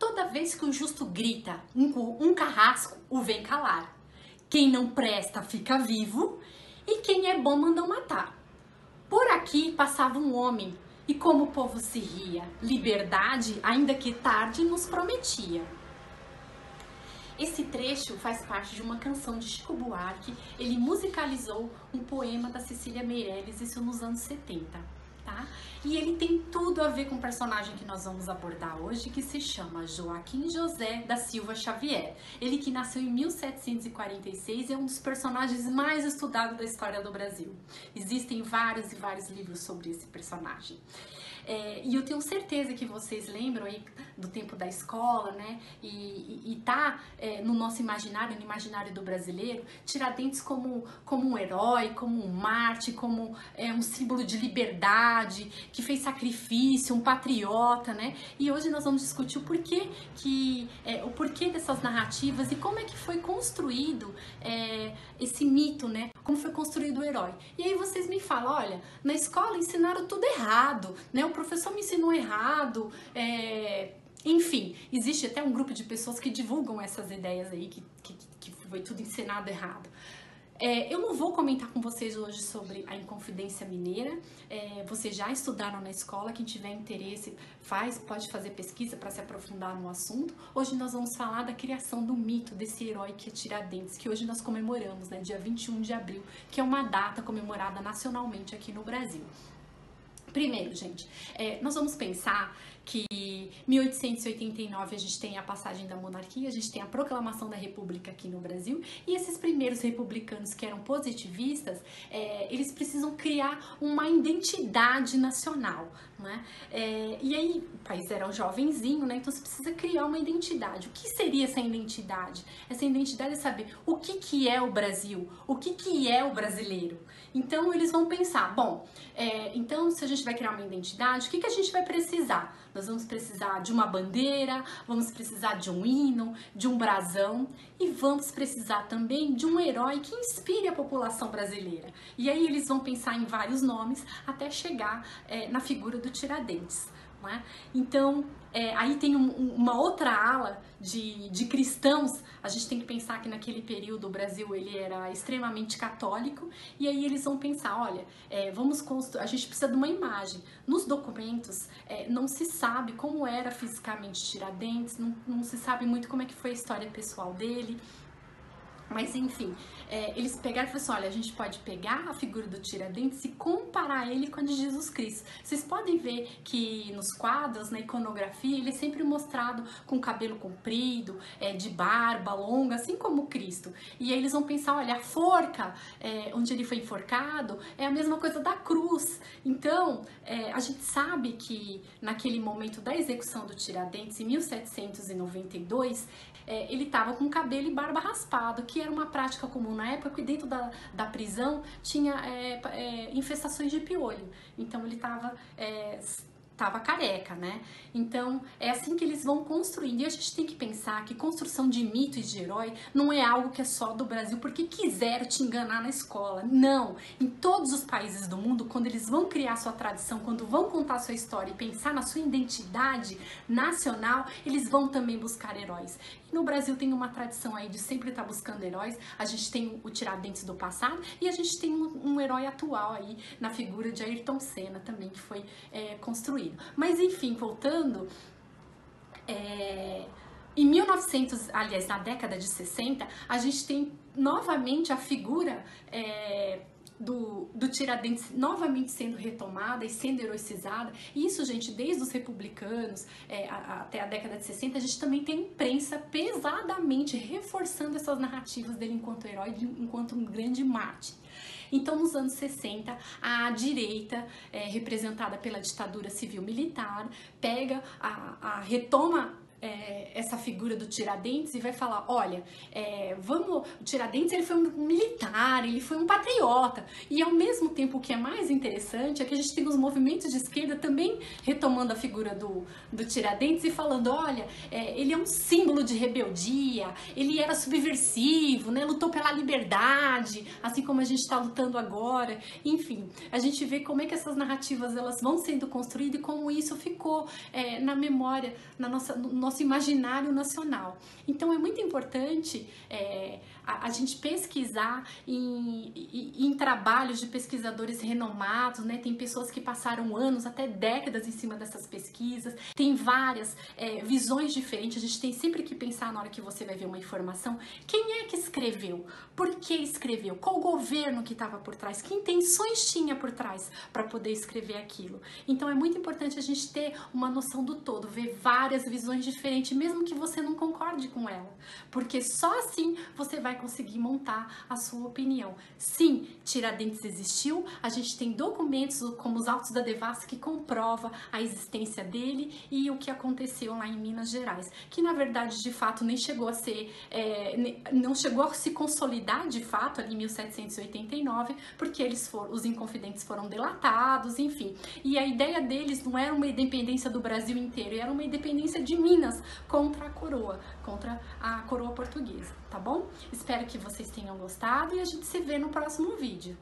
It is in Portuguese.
Toda vez que o justo grita, um carrasco o vem calar. Quem não presta fica vivo e quem é bom mandam matar. Por aqui passava um homem e como o povo se ria, liberdade, ainda que tarde, nos prometia. Esse trecho faz parte de uma canção de Chico Buarque. Ele musicalizou um poema da Cecília Meirelles, isso nos anos 70, tá? E ele tem tudo a ver com o personagem que nós vamos abordar hoje, que se chama Joaquim José da Silva Xavier. Ele que nasceu em 1746 é um dos personagens mais estudados da história do Brasil. Existem vários e vários livros sobre esse personagem. E eu tenho certeza que vocês lembram aí do tempo da escola, né? E tá no nosso imaginário, no imaginário do brasileiro, Tiradentes como um herói, como um mártir, como um símbolo de liberdade, que fez sacrifício, um patriota, né? E hoje nós vamos discutir o porquê dessas narrativas e como é que foi construído esse mito, né? Como foi construído o herói. E aí vocês me falam, olha, na escola ensinaram tudo errado, né? O professor me ensinou errado, enfim, existe até um grupo de pessoas que divulgam essas ideias aí, que foi tudo ensinado errado. Eu não vou comentar com vocês hoje sobre a Inconfidência Mineira, vocês já estudaram na escola, quem tiver interesse pode fazer pesquisa para se aprofundar no assunto. Hoje nós vamos falar da criação do mito desse herói que é Tiradentes, que hoje nós comemoramos, né, dia 21 de abril, que é uma data comemorada nacionalmente aqui no Brasil. Primeiro, gente, nós vamos pensar que em 1889 a gente tem a passagem da monarquia, a gente tem a proclamação da república aqui no Brasil, e esses primeiros republicanos que eram positivistas, eles precisam criar uma identidade nacional, né? E aí o país era um jovenzinho, né? Então você precisa criar uma identidade. O que seria essa identidade? Essa identidade é saber o que é o Brasil, o que é o brasileiro. Então eles vão pensar, bom, então se a gente vai criar uma identidade, o que a gente vai precisar? Nós vamos precisar de uma bandeira, vamos precisar de um hino, de um brasão e vamos precisar também de um herói que inspire a população brasileira. E aí eles vão pensar em vários nomes até chegar na figura do Tiradentes. Né? Então, aí tem uma outra ala de cristãos. A gente tem que pensar que naquele período o Brasil ele era extremamente católico, e aí eles vão pensar, olha, a gente precisa de uma imagem. Nos documentos não se sabe como era fisicamente Tiradentes, não se sabe muito como é que foi a história pessoal dele. Mas enfim, eles pegaram e falaram assim, olha, a gente pode pegar a figura do Tiradentes e comparar ele com a de Jesus Cristo. Vocês podem ver que nos quadros, na iconografia, ele é sempre mostrado com cabelo comprido, de barba longa, assim como Cristo. E aí eles vão pensar, olha, a forca onde ele foi enforcado é a mesma coisa da cruz. Então, a gente sabe que naquele momento da execução do Tiradentes, em 1792, ele estava com cabelo e barba raspado, que era uma prática comum na época, e dentro da prisão tinha infestações de piolho. Então ele estava careca, né? Então é assim que eles vão construindo. E a gente tem que pensar que construção de mito e de herói não é algo que é só do Brasil porque quiseram te enganar na escola. Não! Em todos os países do mundo, quando eles vão criar sua tradição, quando vão contar sua história e pensar na sua identidade nacional, eles vão também buscar heróis. E no Brasil tem uma tradição aí de sempre estar buscando heróis. A gente tem o Tiradentes do passado e a gente tem um herói atual aí na figura de Ayrton Senna também, que foi construído. Mas enfim, voltando, em 1900, aliás, na década de 60, a gente tem novamente a figura do Tiradentes novamente sendo retomada e sendo heroicizada. Isso, gente, desde os republicanos até a década de 60, a gente também tem imprensa pesadamente reforçando essas narrativas dele enquanto herói, enquanto um grande mártir. Então, nos anos 60, a direita, representada pela ditadura civil-militar, retoma essa figura do Tiradentes e vai falar, olha, o Tiradentes ele foi um militar, ele foi um patriota. E ao mesmo tempo o que é mais interessante é que a gente tem os movimentos de esquerda também retomando a figura do Tiradentes e falando, olha, ele é um símbolo de rebeldia, ele era subversivo, né, lutou pela liberdade, assim como a gente está lutando agora. Enfim, a gente vê como é que essas narrativas elas vão sendo construídas e como isso ficou na memória, no nosso nosso imaginário nacional. Então é muito importante a gente pesquisar em trabalhos de pesquisadores renomados, né? Tem pessoas que passaram anos, até décadas em cima dessas pesquisas, tem várias visões diferentes, a gente tem sempre que pensar na hora que você vai ver uma informação, quem é que escreveu? Por que escreveu? Qual governo que estava por trás? Que intenções tinha por trás para poder escrever aquilo? Então é muito importante a gente ter uma noção do todo, ver várias visões diferentes, mesmo que você não concorde com ela, porque só assim você vai conseguir montar a sua opinião. Sim, Tiradentes existiu, a gente tem documentos como os autos da Devassa que comprova a existência dele e o que aconteceu lá em Minas Gerais, que na verdade de fato nem chegou a ser, não chegou a se consolidar de fato ali em 1789, porque os inconfidentes foram delatados, enfim. E a ideia deles não era uma independência do Brasil inteiro, era uma independência de Minas contra a coroa portuguesa, tá bom? Espero que vocês tenham gostado e a gente se vê no próximo vídeo.